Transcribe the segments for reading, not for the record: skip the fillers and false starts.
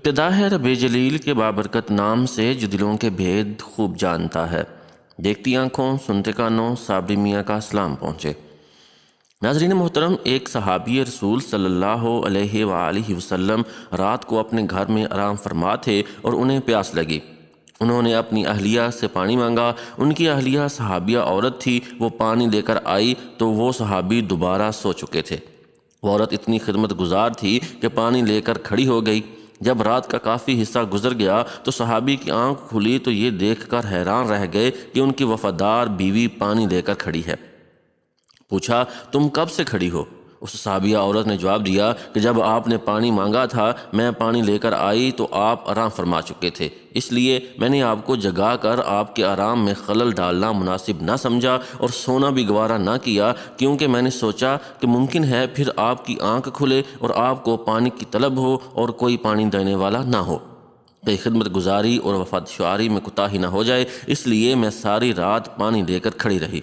ابتدا ہے رب جلیل کے بابرکت نام سے جو دلوں کے بھید خوب جانتا ہے۔ دیکھتی آنکھوں سنتے کانوں صابری میاں کا سلام پہنچے۔ ناظرین محترم، ایک صحابی رسول صلی اللہ علیہ وآلہ وسلم رات کو اپنے گھر میں آرام فرما تھے اور انہیں پیاس لگی۔ انہوں نے اپنی اہلیہ سے پانی مانگا۔ ان کی اہلیہ صحابیہ عورت تھی، وہ پانی لے کر آئی تو وہ صحابی دوبارہ سو چکے تھے۔ وہ عورت اتنی خدمت گزار تھی کہ پانی لے کر کھڑی ہو گئی۔ جب رات کا کافی حصہ گزر گیا تو صحابی کی آنکھ کھلی تو یہ دیکھ کر حیران رہ گئے کہ ان کی وفادار بیوی پانی لے کر کھڑی ہے۔ پوچھا، تم کب سے کھڑی ہو؟ اس صحابیہ عورت نے جواب دیا کہ جب آپ نے پانی مانگا تھا میں پانی لے کر آئی تو آپ آرام فرما چکے تھے، اس لیے میں نے آپ کو جگا کر آپ کے آرام میں خلل ڈالنا مناسب نہ سمجھا اور سونا بھی گوارا نہ کیا، کیونکہ میں نے سوچا کہ ممکن ہے پھر آپ کی آنکھ کھلے اور آپ کو پانی کی طلب ہو اور کوئی پانی دینے والا نہ ہو، کہ خدمت گزاری اور وفاد شعاری میں کوتاہی نہ ہو جائے، اس لیے میں ساری رات پانی لے کر کھڑی رہی۔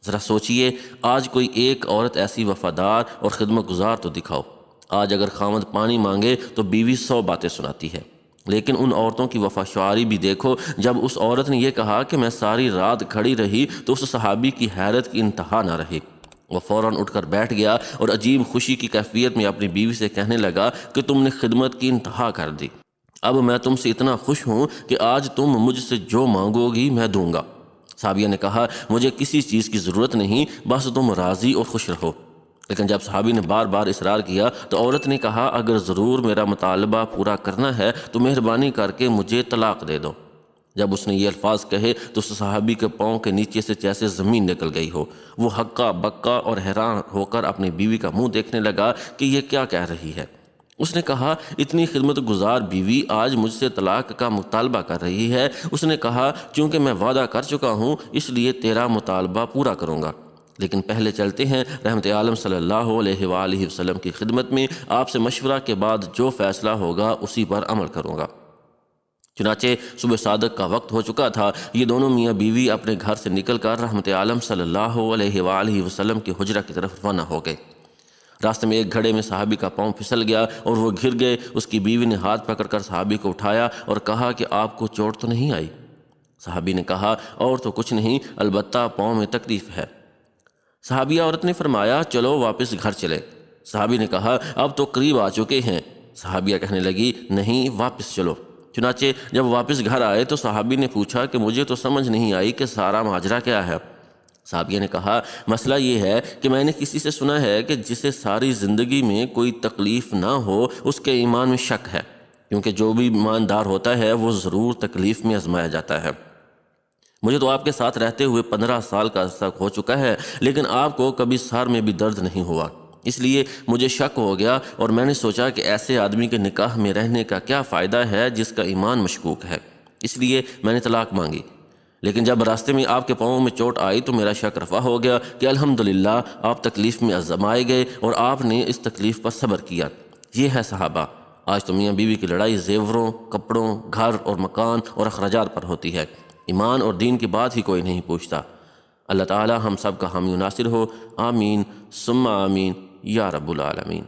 ذرا سوچئے، آج کوئی ایک عورت ایسی وفادار اور خدمت گزار تو دکھاؤ۔ آج اگر خاوند پانی مانگے تو بیوی 100 باتیں سناتی ہے، لیکن ان عورتوں کی وفا شعاری بھی دیکھو۔ جب اس عورت نے یہ کہا کہ میں ساری رات کھڑی رہی تو اس صحابی کی حیرت کی انتہا نہ رہی۔ وہ فوراً اٹھ کر بیٹھ گیا اور عجیب خوشی کی کیفیت میں اپنی بیوی سے کہنے لگا کہ تم نے خدمت کی انتہا کر دی۔ اب میں تم سے اتنا خوش ہوں کہ آج تم مجھ سے جو مانگو گی میں دوں گا۔ صحابیہ نے کہا، مجھے کسی چیز کی ضرورت نہیں، بس تم راضی اور خوش رہو۔ لیکن جب صحابی نے بار بار اصرار کیا تو عورت نے کہا، اگر ضرور میرا مطالبہ پورا کرنا ہے تو مہربانی کر کے مجھے طلاق دے دو۔ جب اس نے یہ الفاظ کہے تو اس صحابی کے پاؤں کے نیچے سے جیسے زمین نکل گئی ہو۔ وہ ہکا بکا اور حیران ہو کر اپنی بیوی کا منہ دیکھنے لگا کہ یہ کیا کہہ رہی ہے۔ اس نے کہا، اتنی خدمت گزار بیوی آج مجھ سے طلاق کا مطالبہ کر رہی ہے۔ اس نے کہا، چونکہ میں وعدہ کر چکا ہوں اس لیے تیرا مطالبہ پورا کروں گا، لیکن پہلے چلتے ہیں رحمت عالم صلی اللہ علیہ وآلہ وسلم کی خدمت میں، آپ سے مشورہ کے بعد جو فیصلہ ہوگا اسی پر عمل کروں گا۔ چنانچہ صبح صادق کا وقت ہو چکا تھا۔ یہ دونوں میاں بیوی اپنے گھر سے نکل کر رحمت عالم صلی اللہ علیہ وآلہ وسلم کے حجرہ کی طرف روانہ ہو گئے۔ راستے میں ایک گھڑے میں صحابی کا پاؤں پھسل گیا اور وہ گر گئے۔ اس کی بیوی نے ہاتھ پکڑ کر صحابی کو اٹھایا اور کہا کہ آپ کو چوٹ تو نہیں آئی؟ صحابی نے کہا، اور تو کچھ نہیں، البتہ پاؤں میں تکلیف ہے۔ صحابیہ عورت نے فرمایا، چلو واپس گھر چلے۔ صحابی نے کہا، اب تو قریب آ چکے ہیں۔ صحابیہ کہنے لگی، نہیں، واپس چلو۔ چنانچہ جب واپس گھر آئے تو صحابی نے پوچھا کہ مجھے تو سمجھ نہیں آئی کہ سارا ماجرا کیا ہے۔ صحابیہ نے کہا، مسئلہ یہ ہے کہ میں نے کسی سے سنا ہے کہ جسے ساری زندگی میں کوئی تکلیف نہ ہو اس کے ایمان میں شک ہے، کیونکہ جو بھی ایماندار ہوتا ہے وہ ضرور تکلیف میں آزمایا جاتا ہے۔ مجھے تو آپ کے ساتھ رہتے ہوئے 15 سال کا عرصہ ہو چکا ہے، لیکن آپ کو کبھی سر میں بھی درد نہیں ہوا، اس لیے مجھے شک ہو گیا اور میں نے سوچا کہ ایسے آدمی کے نکاح میں رہنے کا کیا فائدہ ہے جس کا ایمان مشکوک ہے، اس لیے میں نے طلاق مانگی۔ لیکن جب راستے میں آپ کے پاؤں میں چوٹ آئی تو میرا شک رفع ہو گیا کہ الحمدللہ آپ تکلیف میں آزمائے گئے اور آپ نے اس تکلیف پر صبر کیا۔ یہ ہے صحابہ۔ آج تو میاں بیوی کی لڑائی زیوروں، کپڑوں، گھر اور مکان اور اخراجات پر ہوتی ہے، ایمان اور دین کی بات ہی کوئی نہیں پوچھتا۔ اللہ تعالی ہم سب کا حامی و ناصر ہو، آمین ثم آمین یا رب العالمین۔